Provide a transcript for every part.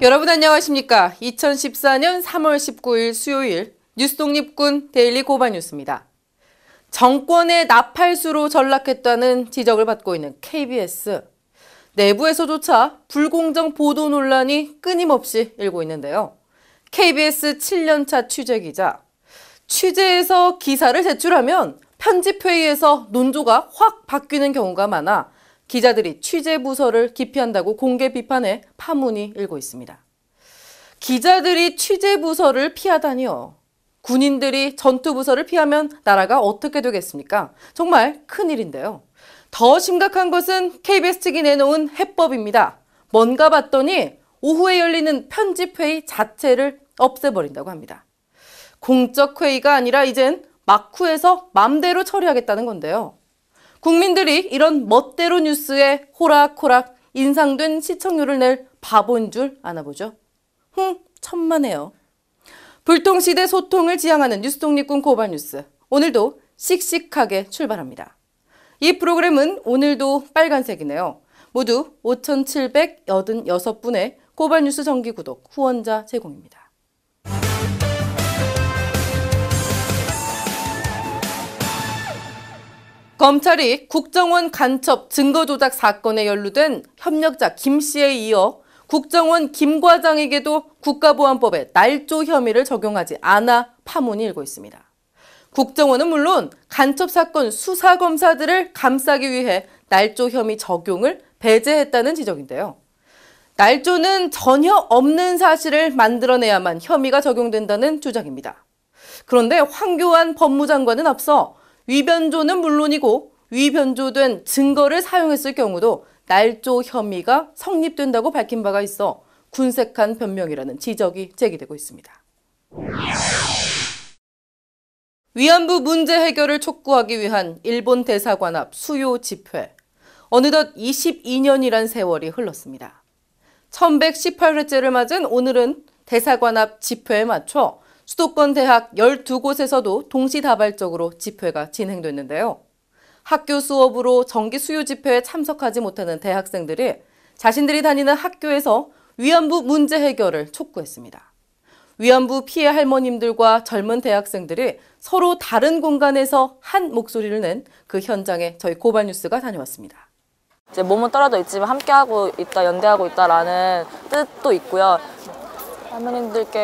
여러분 안녕하십니까? 2014년 3월 19일 수요일 뉴스독립군 데일리 고발뉴스입니다. 정권의 나팔수로 전락했다는 지적을 받고 있는 KBS. 내부에서조차 불공정 보도 논란이 끊임없이 일고 있는데요. KBS 7년차 취재기자. 취재에서 기사를 제출하면 편집회의에서 논조가 확 바뀌는 경우가 많아 기자들이 취재 부서를 기피한다고 공개 비판해 파문이 일고 있습니다. 기자들이 취재 부서를 피하다니요. 군인들이 전투 부서를 피하면 나라가 어떻게 되겠습니까? 정말 큰일인데요. 더 심각한 것은 KBS 측이 내놓은 해법입니다. 뭔가 봤더니 오후에 열리는 편집회의 자체를 없애버린다고 합니다. 공적 회의가 아니라 이젠 막후에서 맘대로 처리하겠다는 건데요. 국민들이 이런 멋대로 뉴스에 호락호락 인상된 시청률을 낼 바보인 줄 아나 보죠. 천만에요. 불통시대 소통을 지향하는 뉴스독립군 고발뉴스. 오늘도 씩씩하게 출발합니다. 이 프로그램은 오늘도 빨간색이네요. 모두 5,786분의 고발뉴스 정기 구독 후원자 제공입니다. 검찰이 국정원 간첩 증거조작 사건에 연루된 협력자 김 씨에 이어 국정원 김 과장에게도 국가보안법에 날조 혐의를 적용하지 않아 파문이 일고 있습니다. 국정원은 물론 간첩 사건 수사검사들을 감싸기 위해 날조 혐의 적용을 배제했다는 지적인데요. 날조는 전혀 없는 사실을 만들어내야만 혐의가 적용된다는 주장입니다. 그런데 황교안 법무장관은 앞서 위변조는 물론이고 위변조된 증거를 사용했을 경우도 날조 혐의가 성립된다고 밝힌 바가 있어 군색한 변명이라는 지적이 제기되고 있습니다. 위안부 문제 해결을 촉구하기 위한 일본 대사관 앞 수요 집회. 어느덧 22년이란 세월이 흘렀습니다. 1118회째를 맞은 오늘은 대사관 앞 집회에 맞춰 수도권 대학 12곳에서도 동시다발적으로 집회가 진행됐는데요. 학교 수업으로 정기 수요 집회에 참석하지 못하는 대학생들이 자신들이 다니는 학교에서 위안부 문제 해결을 촉구했습니다. 위안부 피해 할머님들과 젊은 대학생들이 서로 다른 공간에서 한 목소리를 낸 그 현장에 저희 고발뉴스가 다녀왔습니다. 이제 몸은 떨어져 있지만 함께하고 있다, 연대하고 있다라는 뜻도 있고요. 할머님들께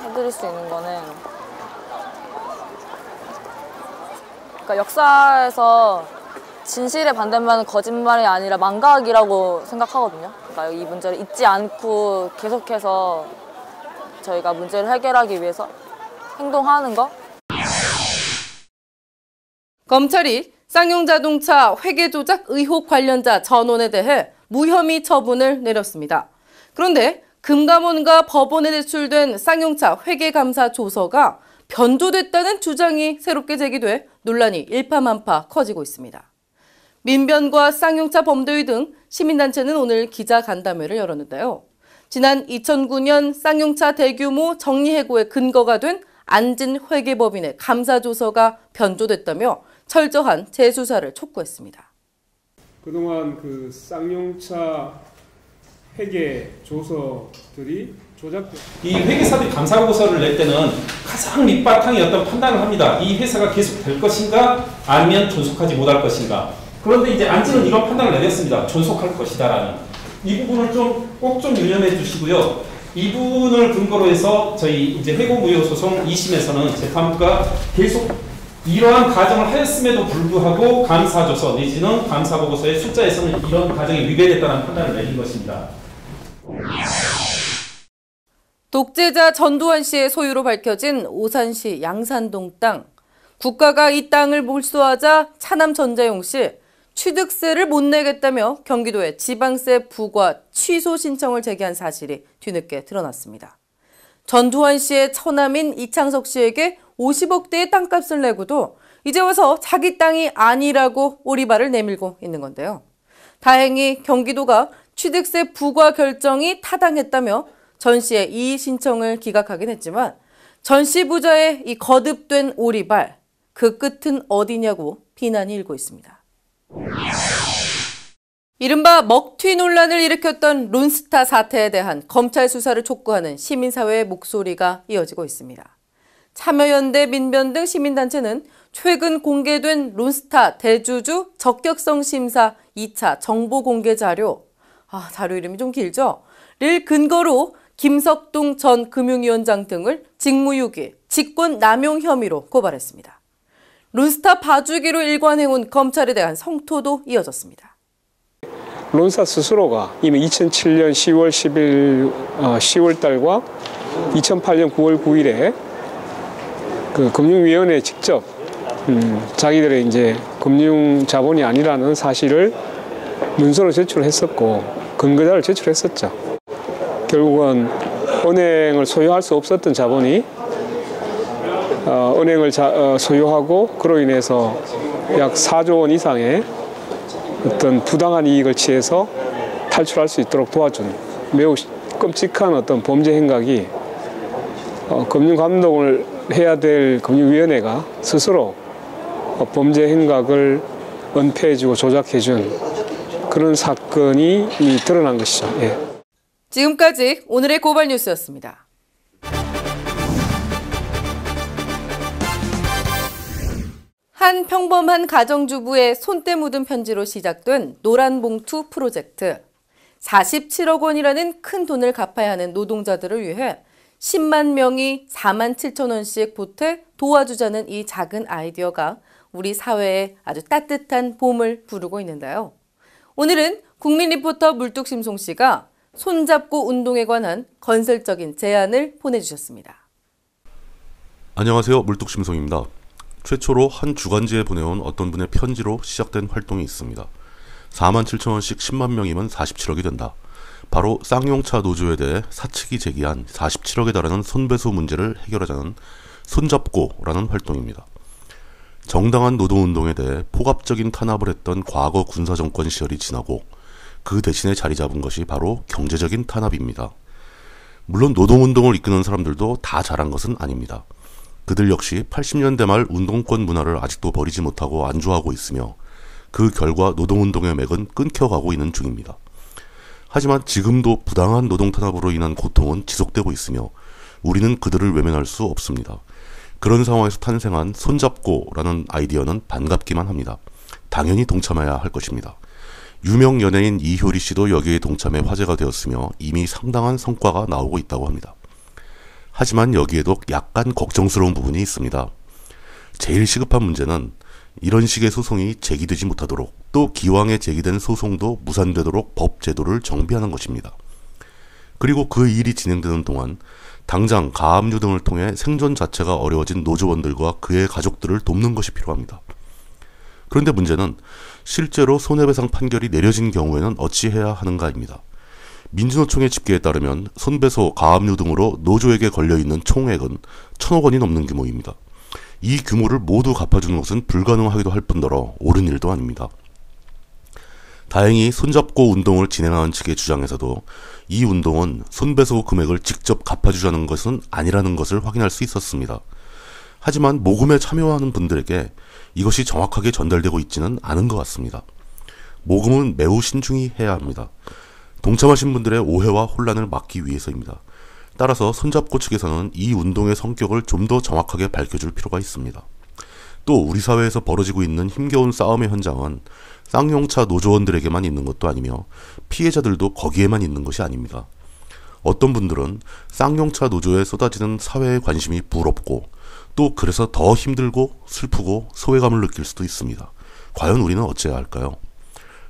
해드릴 수 있는 거는 그러니까 역사에서 진실의 반대말은 거짓말이 아니라 망각이라고 생각하거든요. 그러니까 이 문제를 잊지 않고 계속해서 저희가 문제를 해결하기 위해서 행동하는 거. 검찰이 쌍용자동차 회계조작 의혹 관련자 전원에 대해 무혐의 처분을 내렸습니다. 그런데 금감원과 법원에 제출된 쌍용차 회계감사 조서가 변조됐다는 주장이 새롭게 제기돼 논란이 일파만파 커지고 있습니다. 민변과 쌍용차 범대위 등 시민단체는 오늘 기자간담회를 열었는데요. 지난 2009년 쌍용차 대규모 정리해고의 근거가 된 안진 회계법인의 감사조서가 변조됐다며 철저한 재수사를 촉구했습니다. 그동안 그 쌍용차 회계 조서들이 조작된 이 회계사들이 감사보고서를 낼 때는 가장 밑바탕의 어떤 판단을 합니다. 이 회사가 계속 될 것인가 아니면 존속하지 못할 것인가. 그런데 이제 안진은 이런 판단을 내렸습니다. 존속할 것이다라는. 이 부분을 꼭 좀 유념해 주시고요. 이 부분을 근거로 해서 저희 이제 회고무효소송 2심에서는 재판부가 계속 이러한 가정을 하였음에도 불구하고 감사조서 내지는 감사보고서의 숫자에서는 이런 가정이 위배됐다는 판단을 내린 것입니다. 독재자 전두환 씨의 소유로 밝혀진 오산시 양산동 땅. 국가가 이 땅을 몰수하자 차남 전재용 씨 취득세를 못 내겠다며 경기도에 지방세 부과 취소 신청을 제기한 사실이 뒤늦게 드러났습니다. 전두환 씨의 처남인 이창석 씨에게 50억대의 땅값을 내고도 이제 와서 자기 땅이 아니라고 오리발을 내밀고 있는 건데요. 다행히 경기도가 취득세 부과 결정이 타당했다며 전 씨의 이의 신청을 기각하긴 했지만 전 씨 부자의 이 거듭된 오리발, 그 끝은 어디냐고 비난이 일고 있습니다. 이른바 먹튀 논란을 일으켰던 론스타 사태에 대한 검찰 수사를 촉구하는 시민사회의 목소리가 이어지고 있습니다. 참여연대, 민변 등 시민단체는 최근 공개된 론스타 대주주 적격성 심사 2차 정보 공개 자료, 자료 이름이 좀 길죠? 를 근거로 김석동 전 금융위원장 등을 직무유기, 직권남용 혐의로 고발했습니다. 론스타 봐주기로 일관해온 검찰에 대한 성토도 이어졌습니다. 론스타 스스로가 이미 2007년 10월 10일 10월 달과 2008년 9월 9일에 그 금융위원회에 직접 자기들의 이제 금융 자본이 아니라는 사실을 문서로 제출했었고 근거자를 제출했었죠. 결국은 은행을 소유할 수 없었던 자본이 은행을 소유하고 그로 인해서 약 4조 원 이상의 어떤 부당한 이익을 취해서 탈출할 수 있도록 도와준 매우 끔찍한 어떤 범죄 행각이 금융감독을 해야 될 금융위원회가 스스로 범죄 행각을 은폐해주고 조작해준 그런 사건이 이미 드러난 것이죠. 예. 지금까지 오늘의 고발 뉴스였습니다. 한 평범한 가정주부의 손때 묻은 편지로 시작된 노란봉투 프로젝트. 47억 원이라는 큰 돈을 갚아야 하는 노동자들을 위해 10만 명이 4만 7천 원씩 보태 도와주자는 이 작은 아이디어가 우리 사회에 아주 따뜻한 봄을 부르고 있는데요. 오늘은 국민리포터 물뚝심송 씨가 손잡고 운동에 관한 건설적인 제안을 보내주셨습니다. 안녕하세요. 물뚝심송입니다. 최초로 한 주간지에 보내온 어떤 분의 편지로 시작된 활동이 있습니다. 4만 7천 원씩 10만 명이면 47억이 된다. 바로 쌍용차 노조에 대해 사측이 제기한 47억에 달하는 손배소 문제를 해결하자는 손잡고라는 활동입니다. 정당한 노동운동에 대해 포갑적인 탄압을 했던 과거 군사정권 시절이 지나고 그 대신에 자리 잡은 것이 바로 경제적인 탄압입니다. 물론 노동운동을 이끄는 사람들도 다 잘한 것은 아닙니다. 그들 역시 80년대 말 운동권 문화를 아직도 버리지 못하고 안주하고 있으며 그 결과 노동운동의 맥은 끊겨가고 있는 중입니다. 하지만 지금도 부당한 노동 탄압으로 인한 고통은 지속되고 있으며 우리는 그들을 외면할 수 없습니다. 그런 상황에서 탄생한 손잡고라는 아이디어는 반갑기만 합니다. 당연히 동참해야 할 것입니다. 유명 연예인 이효리 씨도 여기에 동참해 화제가 되었으며 이미 상당한 성과가 나오고 있다고 합니다. 하지만 여기에도 약간 걱정스러운 부분이 있습니다. 제일 시급한 문제는 이런 식의 소송이 제기되지 못하도록 또 기왕에 제기된 소송도 무산되도록 법 제도를 정비하는 것입니다. 그리고 그 일이 진행되는 동안 당장 가압류 등을 통해 생존 자체가 어려워진 노조원들과 그의 가족들을 돕는 것이 필요합니다. 그런데 문제는 실제로 손해배상 판결이 내려진 경우에는 어찌해야 하는가입니다. 민주노총의 집계에 따르면 손배소, 가압류 등으로 노조에게 걸려있는 총액은 1,000억 원이 넘는 규모입니다. 이 규모를 모두 갚아주는 것은 불가능하기도 할 뿐더러 옳은 일도 아닙니다. 다행히 손잡고 운동을 진행하는 측의 주장에서도 이 운동은 손배소 금액을 직접 갚아주자는 것은 아니라는 것을 확인할 수 있었습니다. 하지만 모금에 참여하는 분들에게 이것이 정확하게 전달되고 있지는 않은 것 같습니다. 모금은 매우 신중히 해야 합니다. 동참하신 분들의 오해와 혼란을 막기 위해서입니다. 따라서 손잡고 측에서는 이 운동의 성격을 좀 더 정확하게 밝혀줄 필요가 있습니다. 또 우리 사회에서 벌어지고 있는 힘겨운 싸움의 현장은 쌍용차 노조원들에게만 있는 것도 아니며 피해자들도 거기에만 있는 것이 아닙니다. 어떤 분들은 쌍용차 노조에 쏟아지는 사회의 관심이 부럽고 또 그래서 더 힘들고 슬프고 소외감을 느낄 수도 있습니다. 과연 우리는 어찌해야 할까요?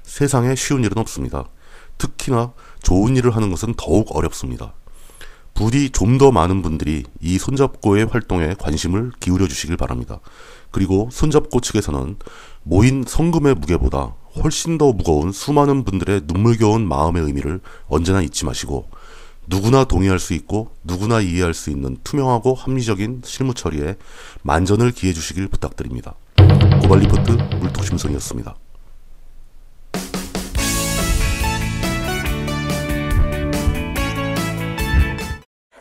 세상에 쉬운 일은 없습니다. 특히나 좋은 일을 하는 것은 더욱 어렵습니다. 부디 좀 더 많은 분들이 이 손잡고의 활동에 관심을 기울여 주시길 바랍니다. 그리고 손잡고 측에서는 모인 성금의 무게보다 훨씬 더 무거운 수많은 분들의 눈물겨운 마음의 의미를 언제나 잊지 마시고 누구나 동의할 수 있고 누구나 이해할 수 있는 투명하고 합리적인 실무 처리에 만전을 기해 주시길 부탁드립니다. 고발 리포트 물뚝심송이었습니다.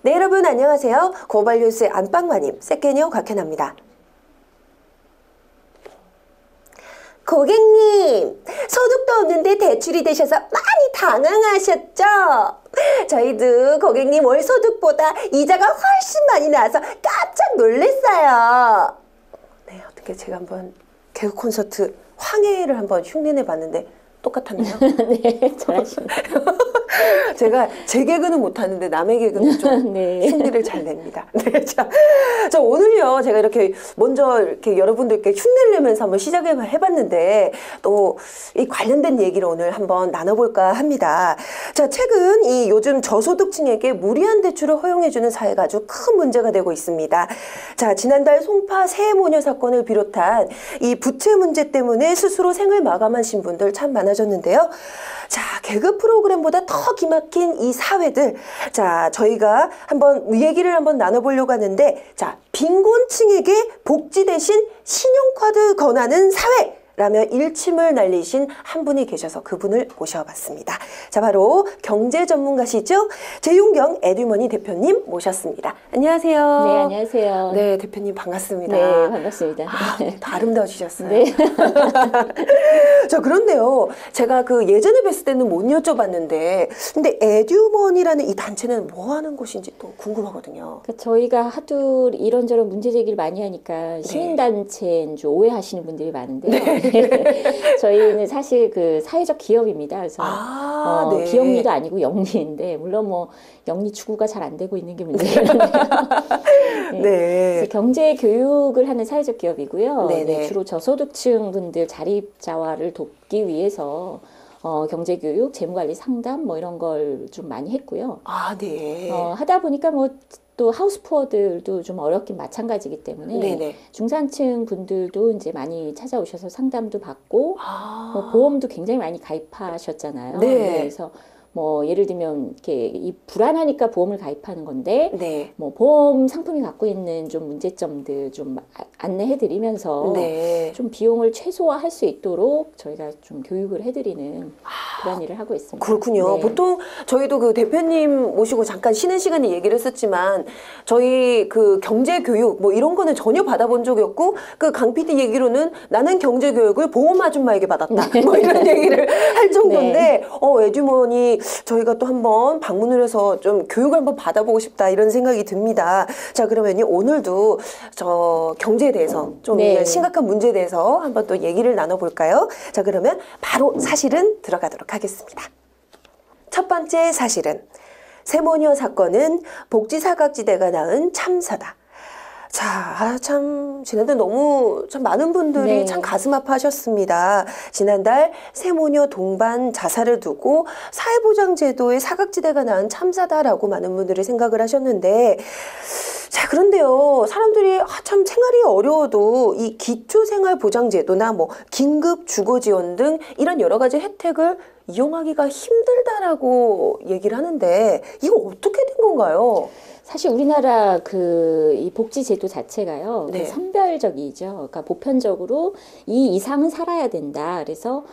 네, 여러분 안녕하세요. 고발뉴스의 안방마님 세케니어 곽현아입니다. 고객님, 소득도 없는데 대출이 되셔서 많이 당황하셨죠? 저희도 고객님 월 소득보다 이자가 훨씬 많이 나와서 깜짝 놀랐어요. 네, 어떻게 제가 한번 개그 콘서트 황해를 한번 흉내내 봤는데 똑같았나요? 네, 잘하시네요. 제가 제 개그는 못하는데 남의 개그는 좀 네. 흉내를 잘 냅니다. 네, 자, 오늘요 제가 이렇게 먼저 이렇게 여러분들께 흉내를 내면서 한번 시작을 해봤는데 또 이 관련된 얘기를 오늘 한번 나눠볼까 합니다. 자, 최근 이 요즘 저소득층에게 무리한 대출을 허용해주는 사회가 아주 큰 문제가 되고 있습니다. 자, 지난달 송파 세모녀 사건을 비롯한 이 부채 문제 때문에 스스로 생을 마감하신 분들 참 많아졌는데요. 자, 개그 프로그램보다 더 기막힌 이 사회들. 자, 저희가 한번 얘기를 한번 나눠보려고 하는데, 자, 빈곤층에게 복지 대신 신용카드 권하는 사회! 라며 일침을 날리신 한 분이 계셔서 그분을 모셔봤습니다. 자, 바로 경제 전문가시죠? 재윤경 에듀머니 대표님 모셨습니다. 안녕하세요. 네, 안녕하세요. 네, 대표님 반갑습니다. 네, 반갑습니다. 아, 더 아름다워지셨어요. 네. 자, 그런데요. 제가 그 예전에 뵀을 때는 못 여쭤봤는데, 근데 에듀머니라는 이 단체는 뭐 하는 곳인지 또 궁금하거든요. 그러니까 저희가 하도 이런저런 문제 제기를 많이 하니까 시민단체인 줄 오해하시는 분들이 많은데요. 저희는 사실 그 사회적 기업입니다. 그래서 네. 비영리도 아니고 영리인데 물론 뭐 영리 추구가 잘 안 되고 있는 게 문제예요. 네. 네. 그래서 경제 교육을 하는 사회적 기업이고요. 네네. 네, 주로 저소득층 분들 자립자활을 돕기 위해서 경제 교육, 재무관리 상담 뭐 이런 걸 좀 많이 했고요. 아, 네. 하다 보니까 뭐 또 하우스푸어들도 좀 어렵긴 마찬가지이기 때문에 네네. 중산층 분들도 이제 많이 찾아오셔서 상담도 받고 뭐 보험도 굉장히 많이 가입하셨잖아요. 네. 그래서 뭐 예를 들면 이렇게 이 불안하니까 보험을 가입하는 건데 네. 뭐 보험 상품이 갖고 있는 좀 문제점들 좀 안내해드리면서 네. 좀 비용을 최소화할 수 있도록 저희가 좀 교육을 해드리는 그런 일을 하고 있습니다. 그렇군요. 네. 보통 저희도 그 대표님 모시고 잠깐 쉬는 시간에 얘기를 했었지만 저희 그 경제 교육 뭐 이런 거는 전혀 받아본 적이 없고 그 강 PD 얘기로는 나는 경제 교육을 보험 아줌마에게 받았다. 뭐 이런 얘기를 할 정도인데 에듀머니 저희가 또 한번 방문을 해서 좀 교육을 한번 받아보고 싶다 이런 생각이 듭니다. 자, 그러면요 오늘도 저 경제에 대해서 좀 네. 심각한 문제에 대해서 한번 또 얘기를 나눠볼까요? 자, 그러면 바로 사실은 들어가도록 하겠습니다. 첫 번째 사실은 세모녀 사건은 복지 사각지대가 낳은 참사다. 자, 참 지난달 너무 참 많은 분들이 네. 참 가슴 아파하셨습니다. 지난달 세모녀 동반 자살을 두고 사회보장제도의 사각지대가 낳은 참사다라고 많은 분들이 생각을 하셨는데, 자, 그런데요, 사람들이 참 생활이 어려워도 이 기초생활보장제도나 뭐 긴급 주거지원 등 이런 여러 가지 혜택을 이용하기가 힘들다라고 얘기를 하는데 이거 어떻게 된 건가요? 사실 우리나라 이 복지제도 자체가요, 네. 선별적이죠. 그러니까 보편적으로 이 이상은 살아야 된다. 그래서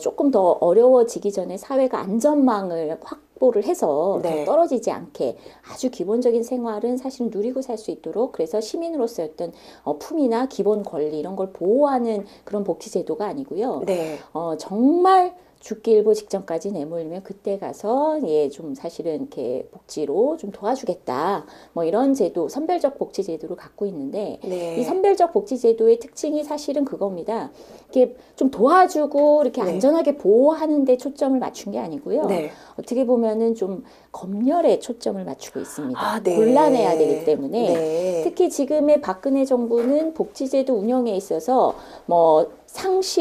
조금 더 어려워지기 전에 사회가 안전망을 확보를 해서 네. 더 떨어지지 않게 아주 기본적인 생활은 사실은 누리고 살 수 있도록 그래서 시민으로서의 어떤 품위나 기본 권리 이런 걸 보호하는 그런 복지제도가 아니고요. 네. 정말 죽기 일보 직전까지 내몰리면 그때 가서 좀 사실은 이렇게 복지로 좀 도와주겠다. 뭐 이런 제도, 선별적 복지 제도를 갖고 있는데 네. 이 선별적 복지 제도의 특징이 사실은 그겁니다. 이렇게 좀 도와주고 이렇게 네. 안전하게 보호하는 데 초점을 맞춘 게 아니고요. 네. 어떻게 보면은 좀 검열에 초점을 맞추고 있습니다. 아, 네. 곤란해야 되기 때문에 네. 특히 지금의 박근혜 정부는 복지제도 운영에 있어서 뭐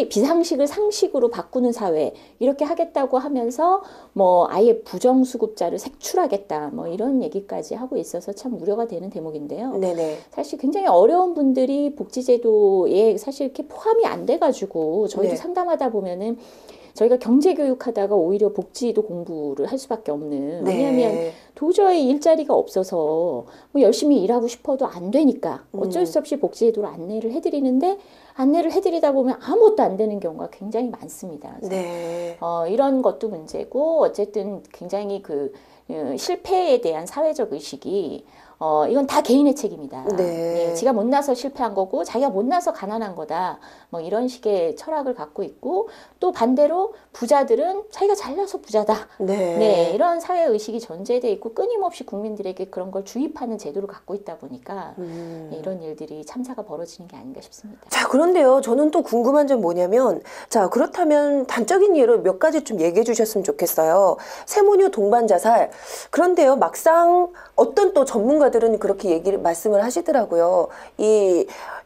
비상식을 상식으로 바꾸는 사회 이렇게 하겠다고 하면서 뭐 아예 부정수급자를 색출하겠다 뭐 이런 얘기까지 하고 있어서 참 우려가 되는 대목인데요. 네네. 사실 굉장히 어려운 분들이 복지제도에 사실 이렇게 포함이 안 돼가지고 저희도 네. 상담하다 보면은 저희가 경제교육하다가 오히려 복지도 공부를 할 수밖에 없는 네. 왜냐하면 도저히 일자리가 없어서 뭐 열심히 일하고 싶어도 안 되니까 어쩔 수 없이 복지제도로 안내를 해드리는데 안내를 해드리다 보면 아무것도 안 되는 경우가 굉장히 많습니다. 그래서 네. 이런 것도 문제고 어쨌든 굉장히 실패에 대한 사회적 의식이 이건 다 개인의 책임이다. 네. 예, 지가 못나서 실패한 거고 자기가 못나서 가난한 거다. 뭐 이런 식의 철학을 갖고 있고 또 반대로 부자들은 자기가 잘나서 부자다. 네. 네, 이런 사회 의식이 전제돼 있고 끊임없이 국민들에게 그런 걸 주입하는 제도를 갖고 있다 보니까 네, 이런 일들이 참사가 벌어지는 게 아닌가 싶습니다. 자, 그런데요. 저는 또 궁금한 점 뭐냐면, 자, 그렇다면 단적인 예로 몇 가지 좀 얘기해 주셨으면 좋겠어요. 세모녀 동반 자살. 그런데요, 막상 어떤 또 전문가들은 그렇게 말씀을 하시더라고요.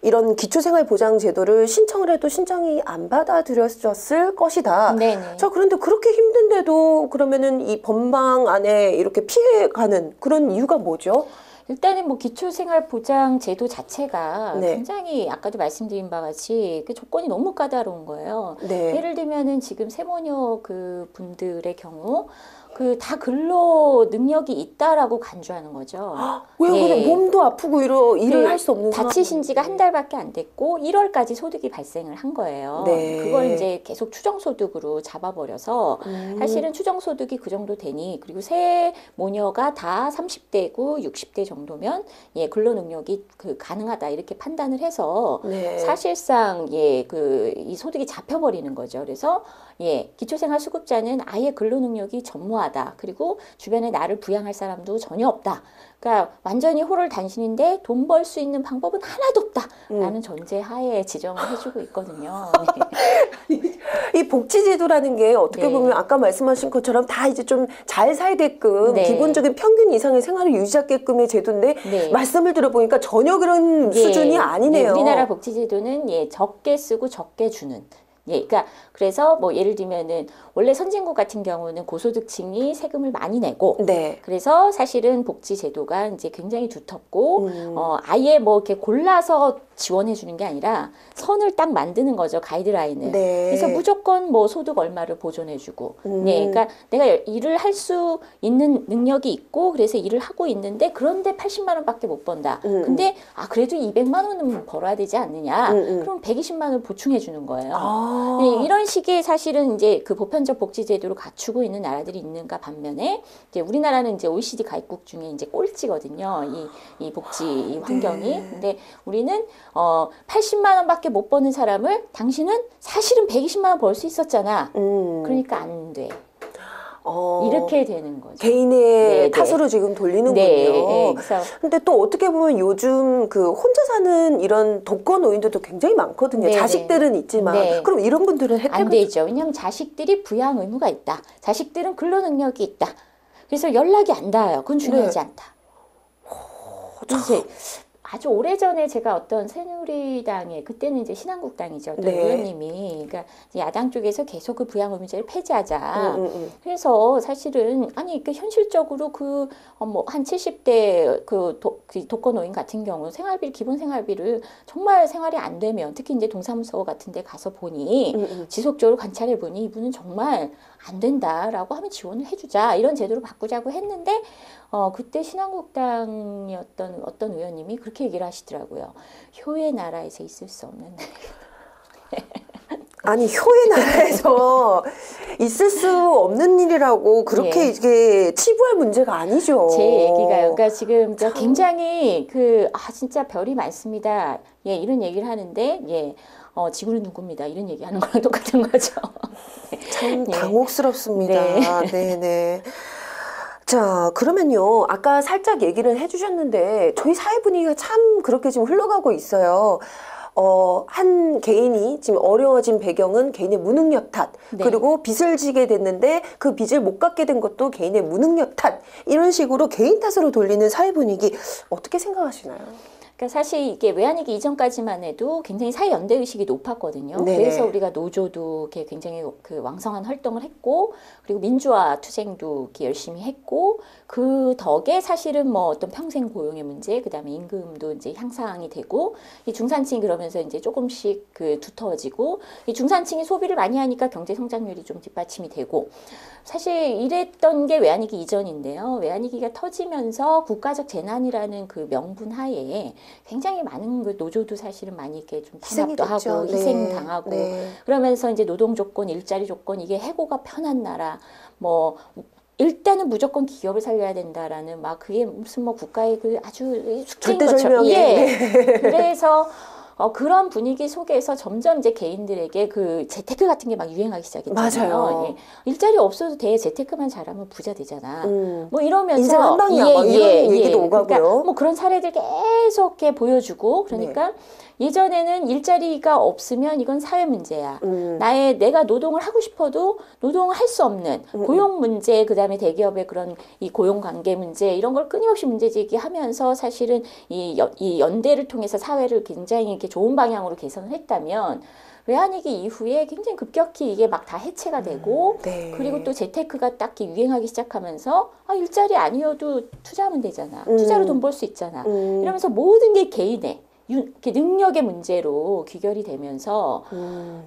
이런 기초생활보장 제도를 신청을 해도 신청이 안 받아들여졌을 것이다. 네네. 자, 그런데 그렇게 힘든데도 그러면은 이 법망 안에 이렇게 피해가는 그런 이유가 뭐죠? 일단은 뭐 기초생활보장 제도 자체가 네. 굉장히 아까도 말씀드린 바와 같이 그 조건이 너무 까다로운 거예요. 네. 예를 들면은 지금 세모녀 그 분들의 경우 그 다 근로 능력이 있다라고 간주하는 거죠. 왜 예. 그래? 몸도 아프고 일을 할 수 없는 다치신 지가 한 달밖에 안 됐고 1월까지 소득이 발생을 한 거예요. 네. 그걸 이제 계속 추정소득으로 잡아버려서 사실은 추정소득이 그 정도 되니 그리고 세 모녀가 다 30대고 60대 정도면 예, 근로능력이 가능하다 이렇게 판단을 해서 네. 사실상 예, 이 소득이 잡혀버리는 거죠. 그래서 예, 기초생활수급자는 아예 근로능력이 전무하다. 그리고 주변에 나를 부양할 사람도 전혀 없다. 그러니까 완전히 호롤단신인데 돈 벌 수 있는 방법은 하나도 없다라는 전제 하에 지정을 해주고 있거든요. 네. 이 복지제도라는 게 어떻게 네. 보면 아까 말씀하신 것처럼 다 이제 좀 잘 살게끔 네. 기본적인 평균 이상의 생활을 유지하게끔의 제도인데 네. 말씀을 들어보니까 전혀 그런 예, 수준이 아니네요. 예, 우리나라 복지제도는 예, 적게 쓰고 적게 주는. 예, 그러니까 그래서 뭐 예를 들면은 원래 선진국 같은 경우는 고소득층이 세금을 많이 내고 네. 그래서 사실은 복지제도가 이제 굉장히 두텁고 아예 뭐 이렇게 골라서 지원해 주는 게 아니라 선을 딱 만드는 거죠, 가이드라인을. 네. 그래서 무조건 뭐 소득 얼마를 보존해 주고. 네, 그러니까 내가 일을 할 수 있는 능력이 있고 그래서 일을 하고 있는데 그런데 80만 원밖에 못 번다. 근데 그래도 200만 원은 벌어야 되지 않느냐? 그럼 120만 원을 보충해 주는 거예요. 네, 이런 식의 사실은 이제 그 보편적 복지제도를 갖추고 있는 나라들이 있는가 반면에 이제 우리나라는 이제 OECD 가입국 중에 이제 꼴찌거든요. 이 복지 이 환경이. 네. 근데 우리는 80만 원밖에 못 버는 사람을 당신은 사실은 120만 원 벌 수 있었잖아. 그러니까 안 돼. 이렇게 되는 거죠. 개인의 네, 탓으로 지금 돌리는군요. 네, 근데 또 어떻게 보면 요즘 그 혼자 사는 이런 독거노인들도 굉장히 많거든요. 네, 자식들은 있지만. 네. 그럼 이런 분들은 혜택을 안 되죠. 왜냐하면 자식들이 부양 의무가 있다. 자식들은 근로 능력이 있다. 그래서 연락이 안 닿아요. 그건 중요하지 네. 않다. 이제 아주 오래전에 제가 어떤 새누리당에 그때는 이제 신한국당이죠. 어떤 네. 의원님이 그러니까 야당 쪽에서 계속 그 부양 의무제를 폐지하자. 그래서 사실은 아니 그 현실적으로 그 뭐 한 70대 그 독거노인 같은 경우 생활비 기본 생활비를 정말 생활이 안 되면 특히 이제 동사무소 같은 데 가서 보니 지속적으로 관찰해 보니 이분은 정말 안 된다라고 하면 지원을 해주자 이런 제도로 바꾸자고 했는데 그때 신한국당이었던 어떤 의원님이 그렇게 얘기를 하시더라고요. 효의 나라에서 있을 수 없는 아니 효의 나라에서 있을 수 없는 일이라고 그렇게 예. 이게 치부할 문제가 아니죠. 제 얘기가요. 그러니까 지금 굉장히 진짜 별이 많습니다. 예, 이런 얘기를 하는데 예. 지구는 누굽니다. 이런 얘기하는 거랑 똑같은 거죠. 참 네. 당혹스럽습니다. 네네. 자, 그러면요. 아까 살짝 얘기를 해주셨는데 저희 사회 분위기가 참 그렇게 지금 흘러가고 있어요. 한 개인이 지금 어려워진 배경은 개인의 무능력 탓. 네. 그리고 빚을 지게 됐는데 그 빚을 못 갚게 된 것도 개인의 무능력 탓. 이런 식으로 개인 탓으로 돌리는 사회 분위기 어떻게 생각하시나요? 그러니까 사실 이게 외환위기 이전까지만 해도 굉장히 사회 연대 의식이 높았거든요. 네네. 그래서 우리가 노조도 이렇게 굉장히 왕성한 활동을 했고, 그리고 민주화 투쟁도 이렇게 열심히 했고, 그 덕에 사실은 뭐 어떤 평생 고용의 문제, 그다음에 임금도 이제 향상이 되고, 이 중산층이 그러면서 이제 조금씩 두터워지고, 이 중산층이 소비를 많이 하니까 경제 성장률이 좀 뒷받침이 되고, 사실 이랬던 게 외환위기 이전인데요. 외환위기가 터지면서 국가적 재난이라는 그 명분 하에 굉장히 많은 그 노조도 사실은 많이 이렇게 좀 탄압도 하고 네. 희생당하고 네. 그러면서 이제 노동 조건, 일자리 조건 이게 해고가 편한 나라 뭐 일단은 무조건 기업을 살려야 된다라는 막 그게 무슨 뭐 국가의 그 아주 숙제인 절대절명의. 것처럼. 예. 그래서 그런 분위기 속에서 점점 이제 개인들에게 그 재테크 같은 게 막 유행하기 시작했잖아요. 맞아요. 예. 일자리 없어도 돼. 재테크만 잘하면 부자 되잖아. 뭐 이러면서 인생 한 방이야. 막 이런 얘기도 오가고요. 그러니까 뭐 그런 사례들 계속 이렇게 보여주고 그러니까 예전에는 일자리가 없으면 이건 사회 문제야. 내가 노동을 하고 싶어도 노동을 할 수 없는 고용 문제, 그다음에 대기업의 그런 이 고용 관계 문제 이런 걸 끊임없이 문제 제기하면서 사실은 이 연대를 통해서 사회를 굉장히 이렇게 좋은 방향으로 개선을 했다면 외환위기 이후에 굉장히 급격히 이게 막 다 해체가 되고 네. 그리고 또 재테크가 딱히 유행하기 시작하면서 일자리 아니어도 투자하면 되잖아. 투자로 돈 벌 수 있잖아. 이러면서 모든 게 개인의 능력의 문제로 귀결이 되면서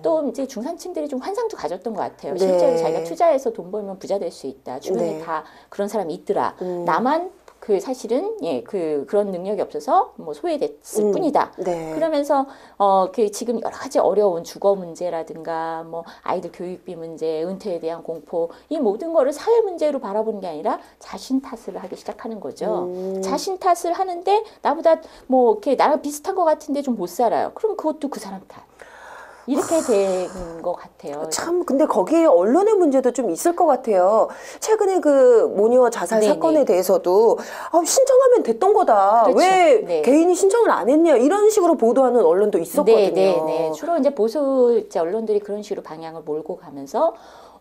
또 이제 중산층들이 좀 환상도 가졌던 것 같아요. 실제로 자기가 투자해서 돈 벌면 부자 될 수 있다. 주변에 다 그런 사람이 있더라. 나만 그 사실은 그런 능력이 없어서 뭐 소외됐을 뿐이다. 네. 그러면서 그 지금 여러 가지 어려운 주거 문제라든가 뭐 아이들 교육비 문제, 은퇴에 대한 공포 이 모든 거를 사회 문제로 바라보는 게 아니라 자신 탓을 하기 시작하는 거죠. 자신 탓을 하는데 나보다 뭐 이렇게 나랑 비슷한 것 같은데 좀 못 살아요. 그럼 그것도 그 사람 탓. 이렇게 된 것 같아요. 참 근데 거기에 언론의 문제도 좀 있을 것 같아요. 최근에 그 모녀 자살 네네. 사건에 대해서도 신청하면 됐던 거다. 그렇죠. 왜 네. 개인이 신청을 안 했냐 이런 식으로 보도하는 언론도 있었거든요. 네. 주로 이제 보수 이제 언론들이 그런 식으로 방향을 몰고 가면서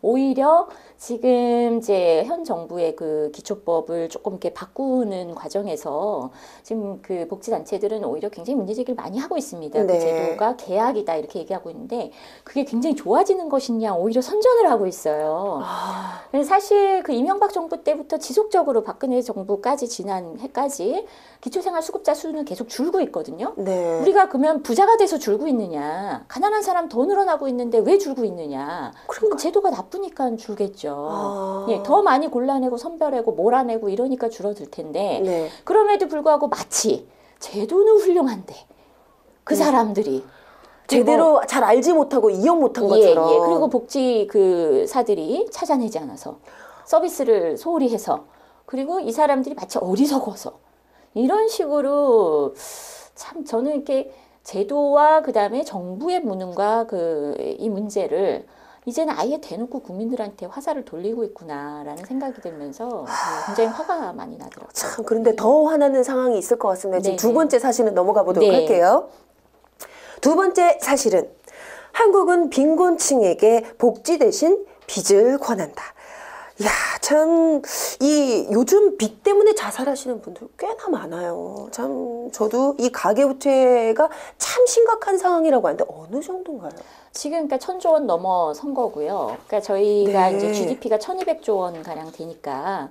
오히려 지금 이제 현 정부의 그 기초법을 조금 이렇게 바꾸는 과정에서 지금 그 복지단체들은 오히려 굉장히 문제제기를 많이 하고 있습니다. 네. 그 제도가 개혁이다 이렇게 얘기하고 있는데 그게 굉장히 좋아지는 것이냐 오히려 선전을 하고 있어요. 그래서 사실 그 이명박 정부 때부터 지속적으로 박근혜 정부까지 지난 해까지 기초생활수급자 수는 계속 줄고 있거든요. 네. 우리가 그러면 부자가 돼서 줄고 있느냐, 가난한 사람 더 늘어나고 있는데 왜 줄고 있느냐? 그럼 제도가 나쁘니까 줄겠죠. 예, 더 많이 골라내고 선별하고 몰아내고 이러니까 줄어들 텐데 네. 그럼에도 불구하고 마치 제도는 훌륭한데 그 사람들이 제대로 잘 알지 못하고 이용 못한 것처럼. 그리고 복지 그 사들이 찾아내지 않아서 서비스를 소홀히 해서 그리고 이 사람들이 마치 어리석어서 이런 식으로 참 저는 이렇게 제도와 그다음에 정부의 무능과 이 문제를 이제는 아예 대놓고 국민들한테 화살을 돌리고 있구나라는 생각이 들면서 굉장히 화가 많이 나더라고요. 참 그런데 더 화나는 상황이 있을 것 같습니다. 지금 네네. 두 번째 사실은 넘어가 보도록 네. 할게요. 두 번째 사실은 한국은 빈곤층에게 복지 대신 빚을 권한다. 이야, 참, 요즘 빚 때문에 자살하시는 분들 꽤나 많아요. 참, 저도 이 가계부채가 참 심각한 상황이라고 하는데 어느 정도인가요? 지금 그러니까 1,000조 원 넘어선 거고요. 그러니까 저희가 네. 이제 GDP가 1,200조 원 가량 되니까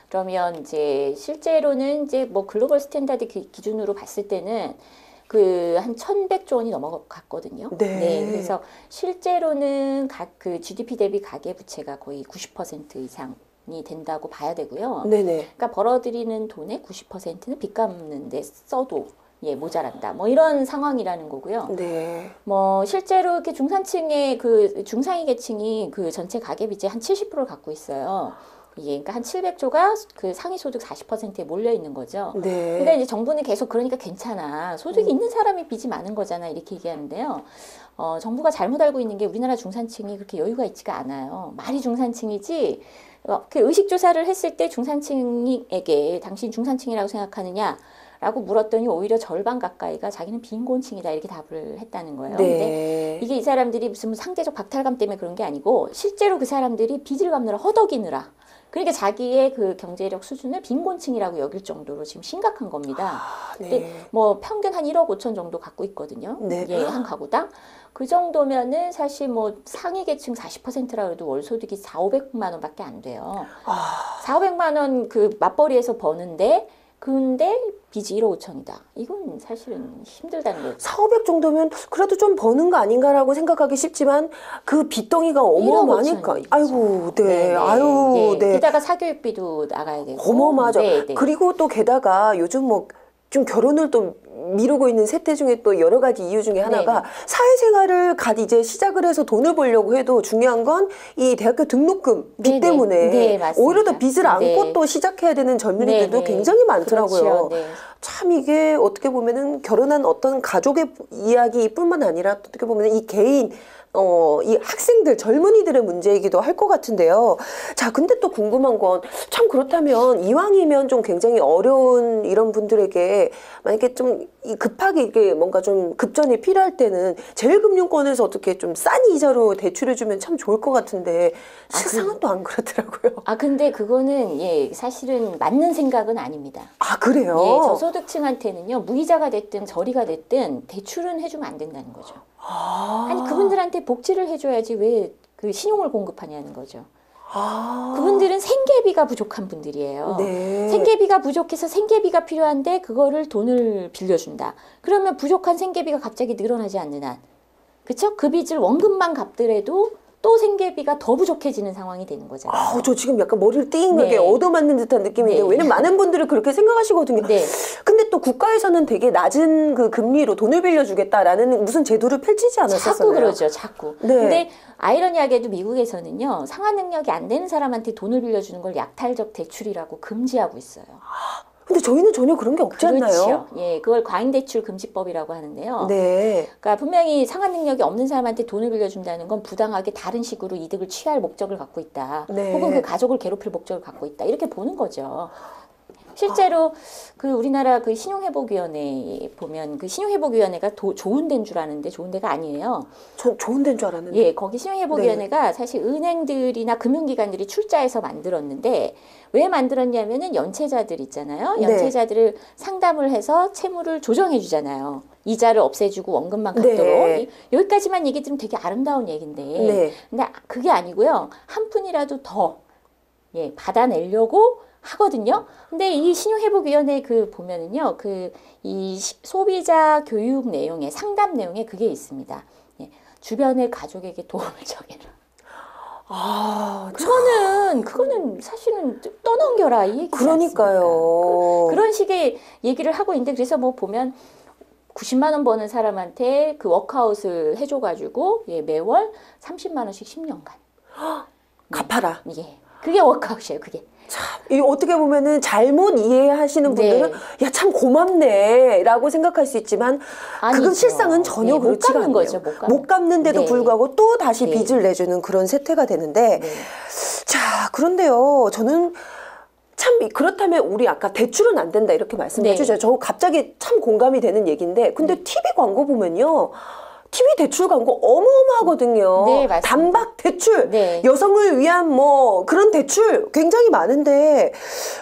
그러면 이제 실제로는 이제 뭐 글로벌 스탠다드 기준으로 봤을 때는 그 한 1,100조 원이 넘어갔거든요. 네. 그래서 실제로는 그 GDP 대비 가계 부채가 거의 90% 이상이 된다고 봐야 되고요. 네네. 그러니까 벌어들이는 돈의 90%는 빚 갚는 데 써도 모자란다. 뭐 이런 상황이라는 거고요. 네. 뭐 실제로 이렇게 중산층의 그 중상위 계층이 그 전체 가계 빚의 한 70%를 갖고 있어요. 그러니까 한 700조가 그 상위 소득 40%에 몰려 있는 거죠. 네. 그러니까 이제 정부는 계속 그러니까 괜찮아. 소득이 있는 사람이 빚이 많은 거잖아. 이렇게 얘기하는데요. 정부가 잘못 알고 있는 게 우리나라 중산층이 그렇게 여유가 있지가 않아요. 말이 중산층이지. 그 의식조사를 했을 때 중산층에게 당신 중산층이라고 생각하느냐? 라고 물었더니 오히려 절반 가까이가 자기는 빈곤층이다 이렇게 답을 했다는 거예요. 네. 근데 이게 이 사람들이 무슨 상대적 박탈감 때문에 그런 게 아니고 실제로 그 사람들이 빚을 갚느라 허덕이느라 그러니까 자기의 그 경제력 수준을 빈곤층이라고 여길 정도로 지금 심각한 겁니다. 네. 근데 뭐 평균 한 1억 5천 정도 갖고 있거든요. 네. 한 가구당. 그 정도면은 사실 뭐 상위 계층 40%라 그래도 월 소득이 4,500만 원밖에 안 돼요. 4,500만 원 그 맞벌이에서 버는데 근데 빚이 1억 5천이다. 이건 사실은 힘들다는 거죠. 4,500 정도면 그래도 좀 버는 거 아닌가라고 생각하기 쉽지만 그 빚덩이가 어마어마하니까. 1억 5천이죠. 아이고, 네. 아유, 네. 게다가 사교육비도 나가야 되고. 어마어마하죠. 네. 그리고 또 게다가 요즘 뭐 좀 결혼을 또 미루고 있는 세태 중에 또 여러 가지 이유 중에 하나가 네네. 사회생활을 갓 이제 시작을 해서 돈을 벌려고 해도 중요한 건 이 대학교 등록금 빚 네네. 때문에 네, 맞습니다. 오히려 더 빚을 안고 네. 또 시작해야 되는 젊은이들도 네네. 굉장히 많더라고요. 그렇죠. 네. 참 이게 어떻게 보면은 결혼한 어떤 가족의 이야기뿐만 아니라 어떻게 보면은 이 개인 이 학생들, 젊은이들의 문제이기도 할 것 같은데요. 자, 근데 또 궁금한 건 참 그렇다면 이왕이면 좀 굉장히 어려운 이런 분들에게 만약에 좀 급하게 이게 뭔가 좀 급전이 필요할 때는 제일금융권에서 어떻게 좀 싼 이자로 대출해주면 참 좋을 것 같은데 실상은 또 안 그렇더라고요. 아, 근데 그거는 예, 사실은 맞는 생각은 아닙니다. 아, 그래요? 예, 저소득층한테는요, 무이자가 됐든 저리가 됐든 대출은 해주면 안 된다는 거죠. 아니, 그분들한테 복지를 해줘야지 왜 그 신용을 공급하냐는 거죠. 그분들은 생계비가 부족한 분들이에요. 네. 생계비가 부족해서 생계비가 필요한데 그거를 돈을 빌려준다. 그러면 부족한 생계비가 갑자기 늘어나지 않는 한, 그쵸? 그 빚을 원금만 갚더라도 또 생계비가 더 부족해지는 상황이 되는 거잖아요. 저 지금 약간 머리를 띵하게 네. 얻어맞는 듯한 느낌인데 네. 왜냐면 많은 분들이 그렇게 생각하시거든요. 네. 근데 또 국가에서는 되게 낮은 그 금리로 돈을 빌려주겠다라는 무슨 제도를 펼치지 않았었어요. 자꾸 그러죠, 자꾸. 네. 근데 아이러니하게도 미국에서는요, 상환 능력이 안 되는 사람한테 돈을 빌려주는 걸 약탈적 대출이라고 금지하고 있어요. 근데 저희는 전혀 그런 게 없지 않나요? 그렇죠. 예, 그걸 과잉대출 금지법이라고 하는데요. 네. 그러니까 분명히 상환 능력이 없는 사람한테 돈을 빌려준다는 건 부당하게 다른 식으로 이득을 취할 목적을 갖고 있다. 네. 혹은 그 가족을 괴롭힐 목적을 갖고 있다. 이렇게 보는 거죠. 실제로 그 우리나라 그 신용회복위원회 보면 그 신용회복위원회가 좋은 데인 줄 아는데 좋은 데가 아니에요. 전 좋은 데인 줄 알았는데. 예, 거기 신용회복위원회가 사실 은행들이나 금융기관들이 출자해서 만들었는데 왜 만들었냐면은 연체자들 있잖아요. 네. 연체자들을 상담을 해서 채무를 조정해 주잖아요. 이자를 없애주고 원금만 갚도록. 네. 여기까지만 얘기 들으면 되게 아름다운 얘기인데. 네. 근데 그게 아니고요. 한 푼이라도 더 예, 받아내려고 하거든요. 근데 이 신용회복위원회 그 보면은요, 이 소비자 교육 내용에 상담 내용에 그게 있습니다. 예, 주변의 가족에게 도움을 청해라. 그거는 사실은 떠넘겨라 이 얘기지 그러니까요. 그런 식의 얘기를 하고 있는데 그래서 뭐 보면 90만 원 버는 사람한테 그 워크아웃을 해줘가지고 예, 매월 30만 원씩 10년간 갚아라. 예, 그게 워크아웃이에요. 그게. 이 어떻게 보면은 잘못 이해하시는 분들은 야, 참 고맙네라고 생각할 수 있지만 그건 아니죠. 실상은 전혀 네, 못 그렇지가 갚는 않아요. 거죠, 못 갚는데도 네. 불구하고 또 다시 네. 빚을 내주는 그런 세태가 되는데 네. 자, 그런데요. 저는 참 그렇다면 우리 아까 대출은 안 된다 이렇게 말씀해 네. 주셔요. 저 갑자기 참 공감이 되는 얘기인데 근데 TV 광고 보면요. TV 대출 광고 어마어마하거든요. 네, 맞습니다. 단박 대출, 네. 여성을 위한 뭐 그런 대출 굉장히 많은데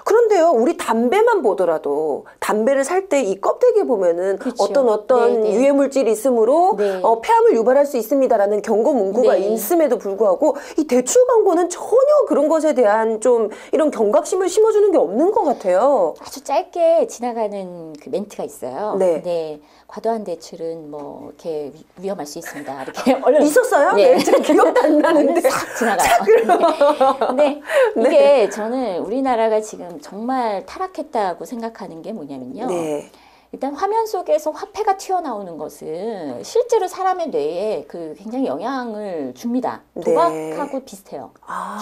그런데요, 우리 담배만 보더라도 담배를 살 때 이 껍데기에 보면은 그쵸. 어떤 네, 네. 유해 물질이 있으므로 네. 폐암을 유발할 수 있습니다라는 경고 문구가 네. 있음에도 불구하고 이 대출 광고는 전혀 그런 것에 대한 좀 이런 경각심을 심어주는 게 없는 것 같아요. 아주 짧게 지나가는 그 멘트가 있어요. 네. 과도한 대출은 뭐 이렇게 위험할 수 있습니다. 이렇게 얼른 있었어요? 네. 네, 좀 기억도 안 나는데. 싹 지나가요. 근데 이게 저는 우리나라가 지금 정말 타락했다고 생각하는 게 뭐냐면요. 네. 일단 화면 속에서 화폐가 튀어나오는 것은 실제로 사람의 뇌에 그 굉장히 영향을 줍니다. 도박하고 비슷해요.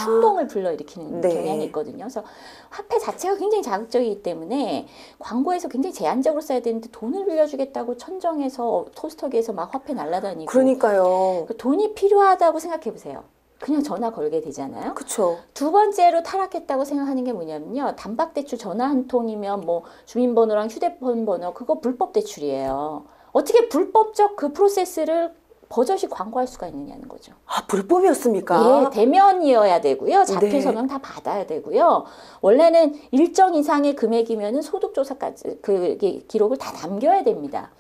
충동을 불러일으키는 네. 경향이 있거든요. 그래서 화폐 자체가 굉장히 자극적이기 때문에 광고에서 굉장히 제한적으로 써야 되는데 돈을 빌려주겠다고 천정해서 토스터기에서 막 화폐 날라다니고 그러니까요. 돈이 필요하다고 생각해 보세요. 그냥 전화 걸게 되잖아요. 그렇죠. 두 번째로 타락했다고 생각하는 게 뭐냐면요. 단박대출 전화 한 통이면 뭐 주민번호랑 휴대폰 번호 그거 불법 대출이에요. 어떻게 불법적 그 프로세스를 버젓이 광고할 수가 있느냐는 거죠. 불법이었습니까? 예, 대면이어야 되고요. 자필 네. 서명 다 받아야 되고요. 원래는 일정 이상의 금액이면은 소득조사까지 그 기록을 다 남겨야 됩니다.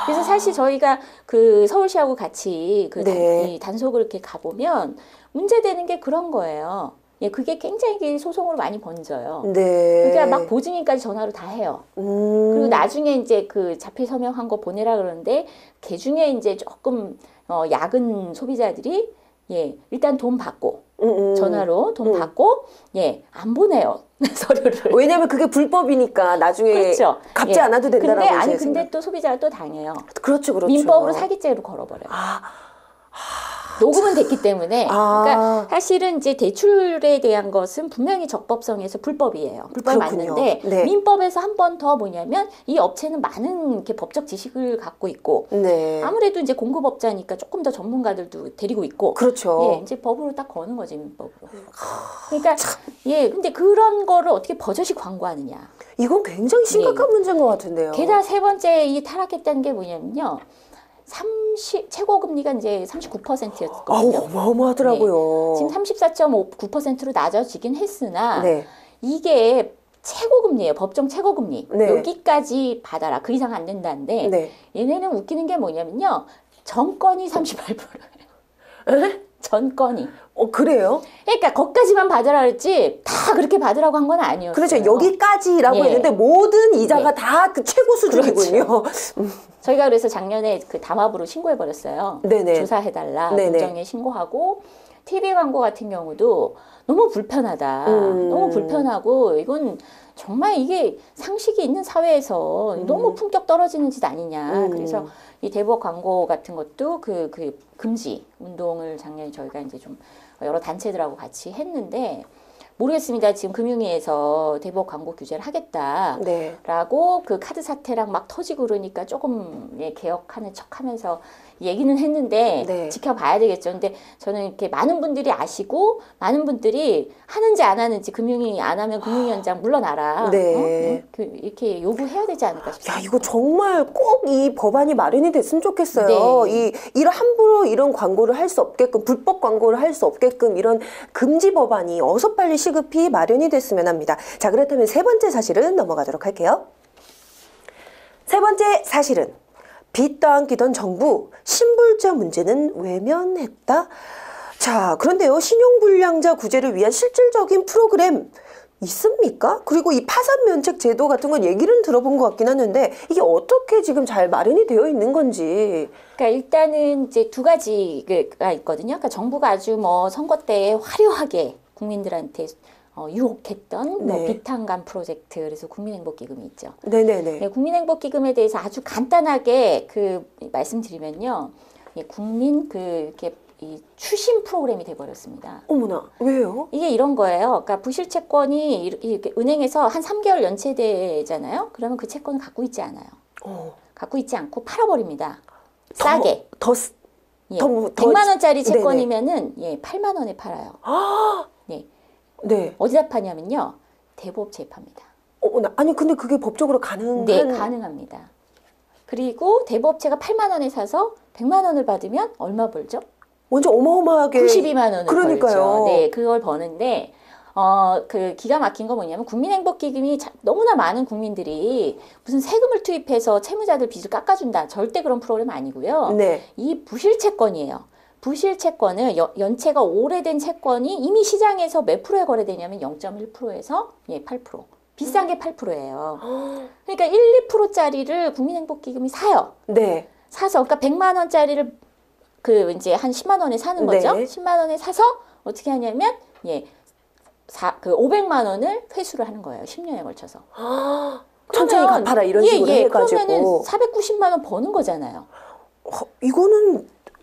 그래서 사실 저희가 그 서울시하고 같이 그 네. 이 단속을 이렇게 가보면 문제되는 게 그런 거예요. 예, 그게 굉장히 소송으로 많이 번져요. 네. 그러니까 막 보증인까지 전화로 다 해요. 그리고 나중에 이제 그 자필 서명한 거 보내라 그러는데 그 중에 이제 조금 약은 소비자들이 예, 일단 돈 받고 전화로 돈 받고 예, 안 보내요. 서류를. 왜냐면 그게 불법이니까 나중에 그렇죠. 갚지 예. 않아도 된다라고. 근데 아니 이제 근데 또 소비자가 또 당해요. 그렇죠, 그렇죠. 민법으로 사기죄로 걸어버려요. 녹음은 됐기 때문에 그러니까 사실은 이제 대출에 대한 것은 분명히 적법성에서 불법이에요. 불법이 그렇군요. 맞는데 네. 민법에서 한 번 더 뭐냐면 이 업체는 많은 이렇게 법적 지식을 갖고 있고 네. 아무래도 이제 공급업자니까 조금 더 전문가들도 데리고 있고 그렇죠. 예, 이제 법으로 딱 거는 거지 민법으로. 그러니까 예, 근데 그런 거를 어떻게 버젓이 광고하느냐. 이건 굉장히 심각한 문제인 것 같은데요. 게다가 세 번째 이 타락했다는 게 뭐냐면요. 최고 금리가 이제 39%였거든요. 아우, 어마어마하더라고요. 지금 34.9%로 낮아지긴 했으나 네. 이게 최고금리예요. 법정 최고금리. 네. 여기까지 받아라. 그 이상 안 된다는데 네. 얘네는 웃기는 게 뭐냐면요. 전건이 38%예요. 전건이. 그래요? 그러니까 거기까지만 받으라 그랬지 다 그렇게 받으라고 한 건 아니었어요. 그렇죠. 여기까지라고 예. 했는데 모든 이자가 예. 다 그 최고 수준이군요. 저희가 그래서 작년에 그 담합으로 신고해버렸어요. 네네. 조사해달라. 네네. 공정에 신고하고 TV 광고 같은 경우도 너무 불편하다. 너무 불편하고 이건 정말 이게 상식이 있는 사회에서 너무 품격 떨어지는 짓 아니냐. 그래서 이 대법 광고 같은 것도 그 금지 운동을 작년에 저희가 이제 좀 여러 단체들하고 같이 했는데 모르겠습니다. 지금 금융위에서 대법 광고 규제를 하겠다라고 네. 그 카드 사태랑 막 터지고 그러니까 조금 예, 개혁하는 척하면서 얘기는 했는데 네. 지켜봐야 되겠죠. 근데 저는 이렇게 많은 분들이 아시고 많은 분들이 하는지 안 하는지 금융위 안 하면 금융위원장 물러나라. 네. 이렇게 요구해야 되지 않을까 싶습니다. 야, 이거 정말 꼭 이 법안이 마련이 됐으면 좋겠어요. 네. 이런 함부로 이런 광고를 할 수 없게끔, 불법 광고를 할 수 없게끔 이런 금지 법안이 어서 빨리 시급히 마련이 됐으면 합니다. 자, 그렇다면 세 번째 사실은 넘어가도록 할게요. 세 번째 사실은 빚 떠안기던 정부 신불자 문제는 외면했다. 자, 그런데요. 신용불량자 구제를 위한 실질적인 프로그램 있습니까? 그리고 이 파산 면책 제도 같은 건 얘기는 들어본 것 같긴 하는데 이게 어떻게 지금 잘 마련이 되어 있는 건지. 그러니까 일단은 이제 두 가지가 있거든요. 그러니까 정부가 아주 뭐 선거 때 화려하게 국민들한테 유혹했던 뭐 네. 비탄감 프로젝트, 그래서 국민행복기금이 있죠. 네네네. 네, 국민행복기금에 대해서 아주 간단하게 말씀드리면요, 예, 국민 이렇게 이 추심 프로그램이 돼버렸습니다. 어머나, 왜요? 이게 이런 거예요. 그러니까 부실 채권이 이렇게 은행에서 한 3개월 연체되잖아요. 그러면 그 채권을 갖고 있지 않아요. 갖고 있지 않고 팔아버립니다. 싸게. 더 예. 더 100만 원짜리 채권이면은 예, 8만 원에 팔아요. 네. 네. 어디다 파냐면요. 대법원에 팝니다. 어머나, 아니 근데 그게 법적으로 가능한? 네, 가능합니다. 그리고 대법업체가 8만 원에 사서 100만 원을 받으면 얼마 벌죠? 완전 어마어마하게 92만 원을 그러니까요. 벌죠. 네, 그걸 버는데 기가 막힌 거 뭐냐면 국민행복기금이 너무나 많은 국민들이 무슨 세금을 투입해서 채무자들 빚을 깎아준다. 절대 그런 프로그램 아니고요. 네. 이 부실 채권이에요. 부실 채권은 연체가 오래된 채권이 이미 시장에서 몇 프로에 거래되냐면 0.1%에서 8%. 비싼 게 8%예요. 그러니까 1, 2%짜리를 국민행복기금이 사요. 네. 사서 그러니까 100만 원짜리를 이제 한 10만 원에 사는 거죠. 네. 10만 원에 사서 어떻게 하냐면 500만 원을 회수를 하는 거예요. 10년에 걸쳐서. 천천히 갚아라 이런 식으로 해가지고. 그러면은 490만 원 버는 거잖아요.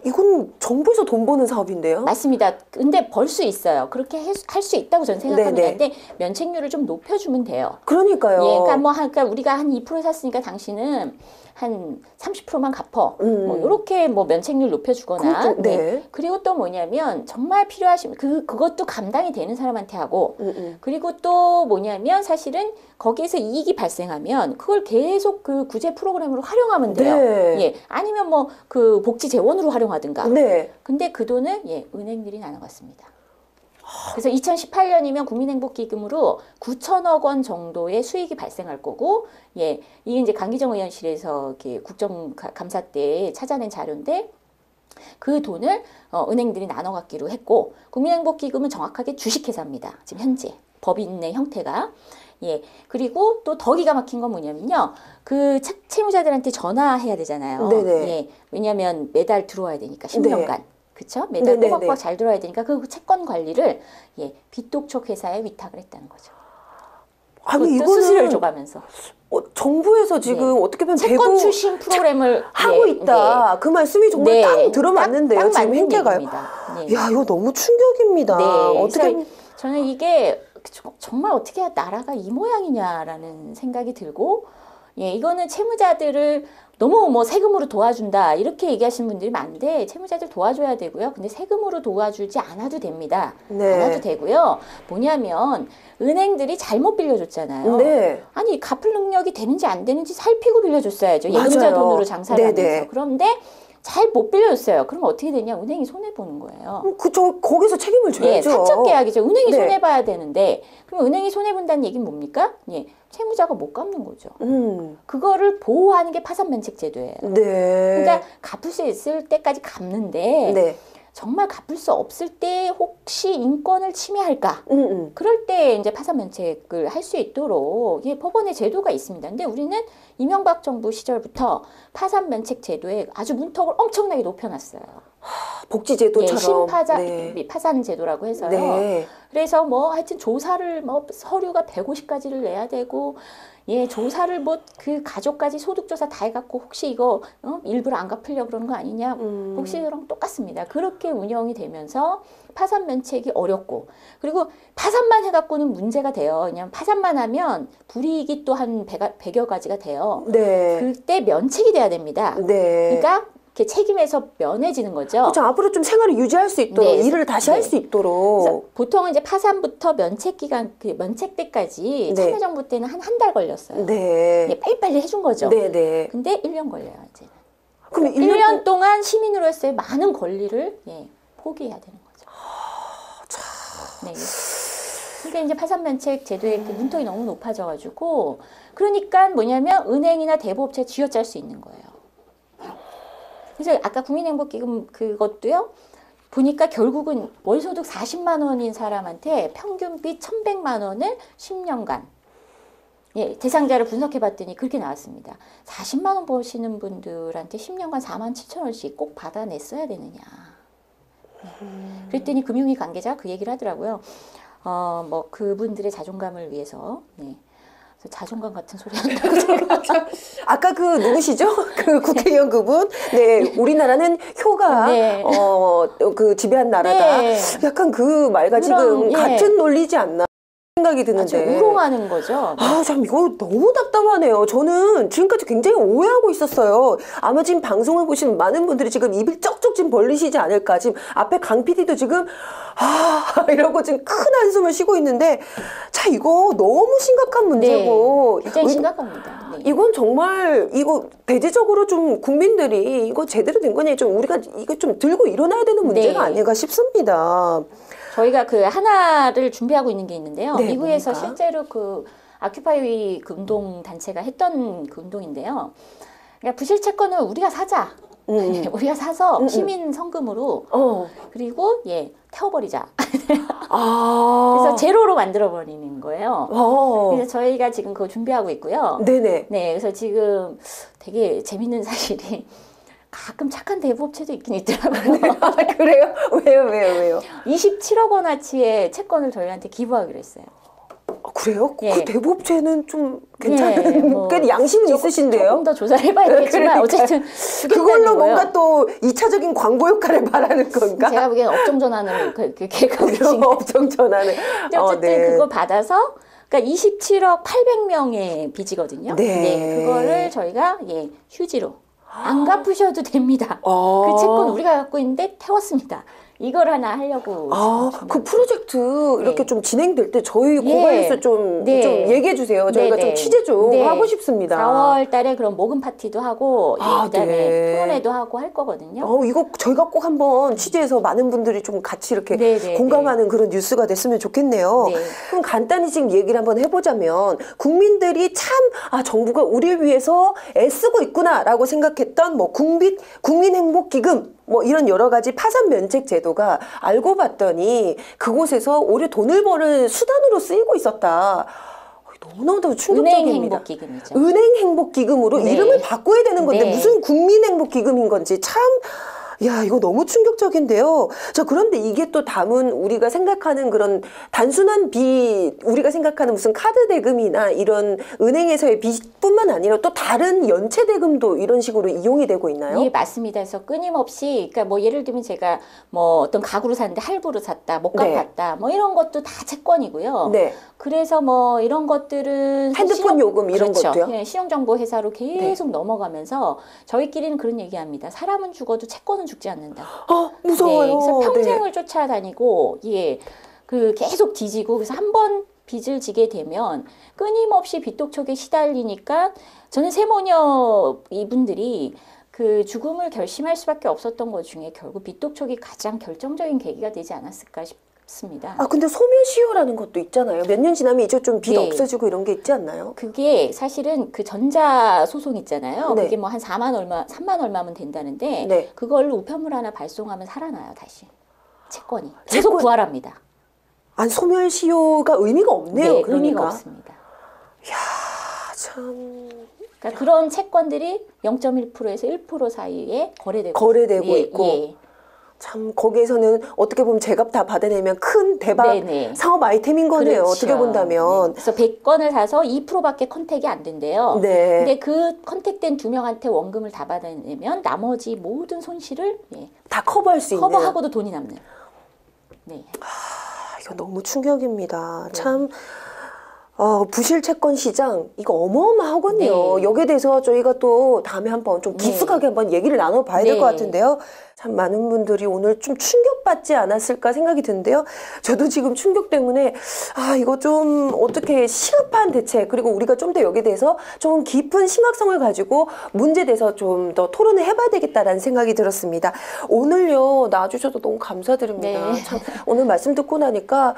이건 정부에서 돈 버는 사업인데요. 맞습니다. 근데 벌 수 있어요. 그렇게 할 수 있다고 저는 생각합니다. 네네. 근데 면책률을 좀 높여주면 돼요. 그러니까요. 예, 그러니까 우리가 한 2% 샀으니까 당신은 한 30%만 갚어. 뭐 이렇게 뭐 면책률 높여주거나. 그것도, 네. 네. 그리고 또 뭐냐면 정말 필요하시면 그것도 감당이 되는 사람한테 하고. 그리고 또 뭐냐면 사실은 거기에서 이익이 발생하면 그걸 계속 그 구제 프로그램으로 활용하면 돼요. 네. 예, 아니면 뭐 그 복지 재원으로 활용하든가. 네. 근데 그 돈을 은행들이 나눠갔습니다. 그래서 2018년이면 국민행복기금으로 9천억 원 정도의 수익이 발생할 거고, 이게 이제 강기정 의원실에서 이렇게 국정감사 때 찾아낸 자료인데, 그 돈을 은행들이 나눠 갖기로 했고, 국민행복기금은 정확하게 주식회사입니다. 지금 현재 법인의 형태가. 예. 그리고 또 더 기가 막힌 건 뭐냐면요. 그 채무자들한테 전화해야 되잖아요. 네네. 예. 왜냐하면 매달 들어와야 되니까 10년간. 네. 그쵸? 매달 네네네. 꼬박꼬박 잘 들어야 되니까 그 채권 관리를 예, 빚독촉 회사에 위탁을 했다는 거죠. 아니 그것도 수수료를 이거는 줘가면서 정부에서 지금 네. 어떻게 보면 채권 대부 출신 프로그램을 하고 예, 있다. 그 말씀이 정말 네. 딱 들어맞는데요. 딱 지금 맞는 행태가요. 얘기입니다. 네. 야, 이거 너무 충격입니다. 네, 어떻게 그래서 저는 이게 정말 어떻게 나라가 이 모양이냐라는 생각이 들고, 예, 이거는 채무자들을 너무 뭐 세금으로 도와준다 이렇게 얘기하시는 분들이 많은데 채무자들 도와줘야 되고요. 근데 세금으로 도와주지 않아도 됩니다. 네. 않아도 되고요. 뭐냐면 은행들이 잘못 빌려줬잖아요. 네. 아니 갚을 능력이 되는지 안 되는지 살피고 빌려줬어야죠. 예금자 맞아요. 돈으로 장사를 네네. 하면서. 그런데 잘 못 빌려줬어요. 그럼 어떻게 되냐? 은행이 손해 보는 거예요. 그저 거기서 책임을 예, 져야죠. 사적 계약이죠. 은행이 네. 손해 봐야 되는데 그럼 은행이 손해 본다는 얘기는 뭡니까? 예, 채무자가 못 갚는 거죠. 그거를 보호하는 게 파산면책 제도예요. 네. 그러니까 갚을 수 있을 때까지 갚는데 네. 정말 갚을 수 없을 때 혹시 인권을 침해할까? 그럴 때 이제 파산면책을 할 수 있도록 예, 법원의 제도가 있습니다. 근데 우리는 이명박 정부 시절부터 파산면책 제도에 아주 문턱을 엄청나게 높여놨어요. 복지제도처럼. 예, 신파자 네. 파산 제도라고 해서요. 네. 그래서 뭐 하여튼 조사를 뭐 서류가 150가지를 내야 되고 예, 조사를 뭐 그 가족까지 소득조사 다 해갖고 혹시 이거 일부러 안 갚으려고 그러는 거 아니냐 복지제도랑 똑같습니다. 그렇게 운영이 되면서 파산 면책이 어렵고 그리고 파산만 해갖고는 문제가 돼요. 그냥 파산만 하면 불이익이 또 한 100여 가지가 돼요. 네. 그때 면책이 돼야 됩니다. 네. 그러니까 이렇게 책임에서 면해지는 거죠. 그렇죠. 앞으로 좀 생활을 유지할 수 있도록 네. 일을 다시 네. 할 수 있도록. 그래서 보통은 이제 파산부터 면책 기간, 그 면책 때까지 네. 참여정부 때는 한 달 걸렸어요. 네. 예, 빨리빨리 해준 거죠. 네, 네. 근데 1년 걸려요, 이제는. 그럼 1년 동안 시민으로서의 많은 권리를 예, 포기해야 되는 거죠. 네. 그러니까 이제 파산면책 제도의 그 문턱이 너무 높아져가지고 그러니까 뭐냐면 은행이나 대부업체에 쥐어짤 수 있는 거예요. 그래서 아까 국민행복기금 그것도요. 보니까 결국은 월소득 40만 원인 사람한테 평균 빚 1,100만 원을 10년간 예, 대상자를 분석해 봤더니 그렇게 나왔습니다. 40만 원 버시는 분들한테 10년간 4만 7천 원씩 꼭 받아냈어야 되느냐. 그랬더니 금융위 관계자가 그 얘기를 하더라고요. 뭐 그분들의 자존감을 위해서 네. 자존감 같은 소리 한다고 제가. 아까 그 누구시죠? 그 국회의원 그분? 네, 우리나라는 효가 네. 그 지배한 나라다. 네. 약간 그 말과 지금 예. 같은 논리지 않나 생각이 아주 드는데. 우롱하는 거죠. 아, 참 이거 너무 답답하네요. 저는 지금까지 굉장히 오해하고 있었어요. 아마 지금 방송을 보시는 많은 분들이 지금 입을 쩍쩍 지금 벌리시지 않을까. 지금 앞에 강 PD도 지금 이러고 지금 큰 한숨을 쉬고 있는데, 자 이거 너무 심각한 문제고. 네, 굉장히 심각합니다. 네. 이건 정말 이거 대대적으로 좀 국민들이 이거 제대로 된 거냐 좀 우리가 이거 좀 들고 일어나야 되는 문제가 네. 아닌가 싶습니다. 저희가 그 하나를 준비하고 있는 게 있는데요. 네, 미국에서 뭡니까? 실제로 그 아큐파이 그 운동 단체가 했던 그 운동인데요. 그러니까 부실 채권을 우리가 사자. 우리가 사서 시민 성금으로 그리고 예 태워버리자. 그래서 제로로 만들어 버리는 거예요. 그래서 저희가 지금 그거 준비하고 있고요. 네네. 네, 그래서 지금 되게 재밌는 사실이 가끔 착한 대부업체도 있긴 있더라고요. 그래요? 왜요? 27억 원어치의 채권을 저희한테 기부하기로 했어요. 그래요? 예. 그 대부업체는 좀 괜찮은, 예, 뭐 꽤 양심은 있으신데요? 조금 더 조사를 해봐야겠지만 어쨌든 그걸로 주겠다는 거예요. 뭔가 또 2차적인 광고 효과를 바라는 건가? 제가 보기엔 업종 전환을 그 계획하고 계신 거. 업종 전환을. 근데 어쨌든 그거 받아서 그러니까 27억 800명의 빚이거든요. 네. 그거를 저희가 예 휴지로 안 갚으셔도 됩니다. 그 채권 우리가 갖고 있는데 태웠습니다. 이걸 하나 하려고. 그 프로젝트 이렇게 네. 좀 진행될 때 저희 예. 고발뉴스 좀 얘기해 주세요. 저희가 네, 좀 네. 취재 좀 네. 하고 싶습니다. 4월 달에 그럼 모금 파티도 하고 그다음에 네. 토론회도 하고 할 거거든요. 이거 저희가 꼭 한번 취재해서 많은 분들이 좀 같이 이렇게 네, 공감하는 그런 뉴스가 됐으면 좋겠네요. 네. 그럼 간단히 지금 얘기를 한번 해보자면 국민들이 참 정부가 우리를 위해서 애쓰고 있구나라고 생각했던 뭐 국민행복기금 뭐 이런 여러 가지 파산 면책 제도가 알고 봤더니 그곳에서 오히려 돈을 버는 수단으로 쓰이고 있었다. 너무나도 충격적입니다. 은행 행복기금이죠. 은행 행복기금으로 네. 이름을 바꿔야 되는 건데 네. 무슨 국민행복기금인 건지 참 야, 이거 너무 충격적인데요. 자, 그런데 이게 또 담은 우리가 생각하는 그런 단순한 빚, 우리가 생각하는 무슨 카드 대금이나 이런 은행에서의 빚뿐만 아니라 또 다른 연체 대금도 이런 식으로 이용이 되고 있나요? 예, 맞습니다. 그래서 끊임없이, 그러니까 뭐 예를 들면 제가 뭐 어떤 가구를 샀는데 할부로 샀다, 못 갚았다, 뭐 이런 것도 다 채권이고요. 네. 그래서 뭐 이런 것들은 핸드폰 요금 이런 그렇죠. 것도요? 예, 신용정보회사로 계속 넘어가면서 저희끼리는 그런 얘기합니다. 사람은 죽어도 채권은 죽지 않는다. 무서워요. 네, 그래서 평생을 네. 쫓아다니고, 예, 그 계속 뒤지고, 그래서 한 번 빚을 지게 되면 끊임없이 빚독촉에 시달리니까 저는 세모녀 이분들이 그 죽음을 결심할 수밖에 없었던 것 중에 결국 빚독촉이 가장 결정적인 계기가 되지 않았을까 싶습니다. 아, 근데 소멸시효라는 것도 있잖아요. 몇 년 지나면 이제 좀 빚 네. 없어지고 이런 게 있지 않나요? 그게 사실은 그 전자소송 있잖아요. 네. 그게 뭐 한 4만 얼마, 3만 얼마면 된다는데 네. 그걸로 우편물 하나 발송하면 살아나요, 다시. 채권이. 계속 채권. 부활합니다. 아니, 소멸시효가 의미가 없네요. 네, 그러니까. 의미가 없습니다. 아, 참. 그러니까 그런 채권들이 0.1%에서 1% 사이에 거래되고 예, 있고. 예. 참, 거기에서는 어떻게 보면 제값 다 받아내면 큰 대박 네네. 사업 아이템인 거네요. 그렇죠. 어떻게 본다면. 네. 그래서 100건을 사서 2%밖에 컨택이 안 된대요. 네. 근데 그 컨택된 2명한테 원금을 다 받아내면 나머지 모든 손실을 예, 다 커버할 수 있는. 커버하고도 돈이 남는. 네. 이거 너무 충격입니다. 참. 부실 채권 시장 이거 어마어마하군요. 네. 여기에 대해서 저희가 또 다음에 한번 좀 깊숙하게 한번 얘기를 나눠봐야 될 것 네. 같은데요. 참 많은 분들이 오늘 좀 충격받지 않았을까 생각이 드는데요. 저도 지금 충격 때문에 이거 좀 어떻게 시급한 대책 그리고 우리가 좀 더 여기에 대해서 좀 깊은 심각성을 가지고 문제에 대해서 좀 더 토론을 해봐야 되겠다라는 생각이 들었습니다. 오늘요 나와주셔서 너무 감사드립니다. 네. 참 오늘 말씀 듣고 나니까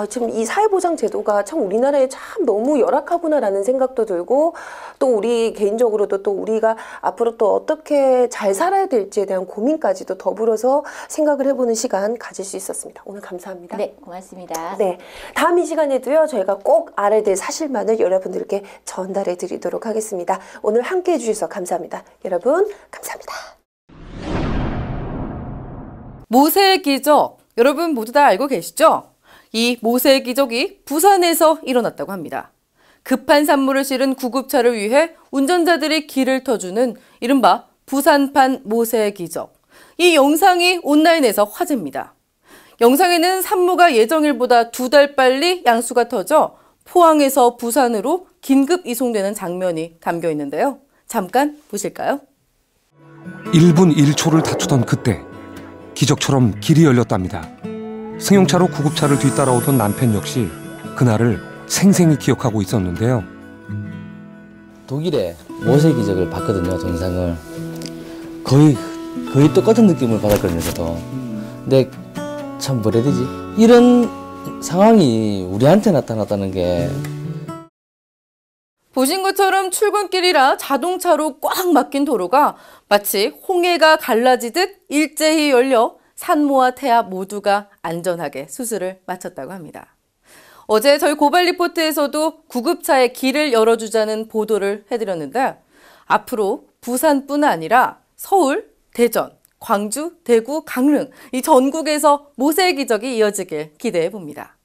지금 이 사회보장 제도가 참 우리나라에 참 너무 열악하구나라는 생각도 들고 또 우리 개인적으로도 또 우리가 앞으로 또 어떻게 잘 살아야 될지에 대한 고민까지도 더불어서 생각을 해보는 시간 가질 수 있었습니다. 오늘 감사합니다. 네, 고맙습니다. 네, 다음 이 시간에도요 저희가 꼭 알아야 될 사실만을 여러분들께 전달해 드리도록 하겠습니다. 오늘 함께해 주셔서 감사합니다. 여러분 감사합니다. 모세의 기적, 여러분 모두 다 알고 계시죠? 이 모세의 기적이 부산에서 일어났다고 합니다. 급한 산물을 실은 구급차를 위해 운전자들이 길을 터주는 이른바 부산판 모세의 기적. 이 영상이 온라인에서 화제입니다. 영상에는 산모가 예정일보다 2달 빨리 양수가 터져 포항에서 부산으로 긴급 이송되는 장면이 담겨 있는데요. 잠깐 보실까요? 1분 1초를 다투던 그때 기적처럼 길이 열렸답니다. 승용차로 구급차를 뒤따라오던 남편 역시 그날을 생생히 기억하고 있었는데요. 독일에 모세 기적을 봤거든요, 동영상을. 거의 똑같은 느낌을 받았거든요, 저도. 근데 참 뭐라 해야 되지? 이런 상황이 우리한테 나타났다는 게. 보신 것처럼 출근길이라 자동차로 꽉 막힌 도로가 마치 홍해가 갈라지듯 일제히 열려 산모와 태아 모두가 안전하게 수술을 마쳤다고 합니다. 어제 저희 고발 리포트에서도 구급차에 길을 열어주자는 보도를 해드렸는데 앞으로 부산뿐 아니라 서울, 대전, 광주, 대구, 강릉 이 전국에서 모세의 기적이 이어지길 기대해 봅니다.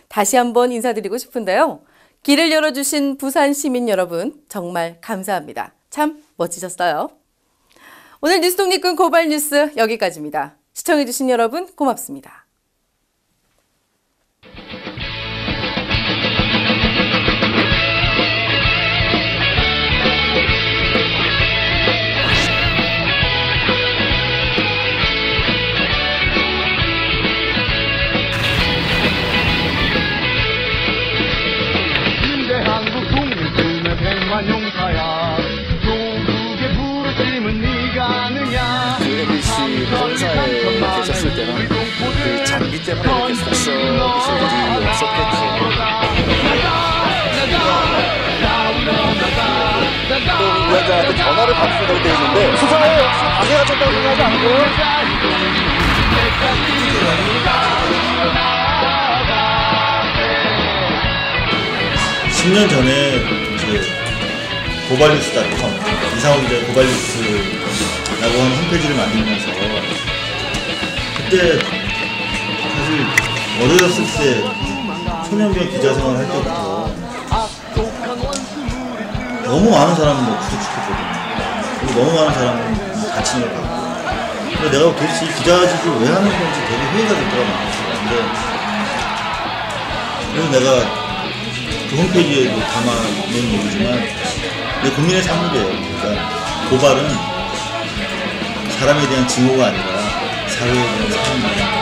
다시 한번 인사드리고 싶은데요. 길을 열어주신 부산 시민 여러분 정말 감사합니다. 참 멋지셨어요. 오늘 뉴스 독립군 고발 뉴스 여기까지입니다. 시청해주신 여러분 고맙습니다. 용사야 조국의 부르심은 네가 아느냐. 그 MBC 본사에 계셨을 때는 그 장비 때문에 이렇게 속썩 일이 없었겠죠. 또 위원장한테 전화를 받으셔도 되는데 수사에 방해가 쳤다고 생각하지 않고요. 10년 전에 고발뉴스.com 이상호 기자의 고발뉴스라고 하는 홈페이지를 만들면서 그때 사실 어렸을 때 소년병 기자 생활할 때부터 너무 많은 사람을 구속시켰거든요. 그리고 너무 많은 사람을 다치는 걸 봤고 근데 내가 도대체 이 기자직을 왜 하는 건지 되게 회의가 됐더라고요. 그래서 내가 그 홈페이지에도 담아놓은 얘기지만 내 국민의 산물이에요. 그러니까 고발은 사람에 대한 증오가 아니라 사회에 대한 사랑입니다.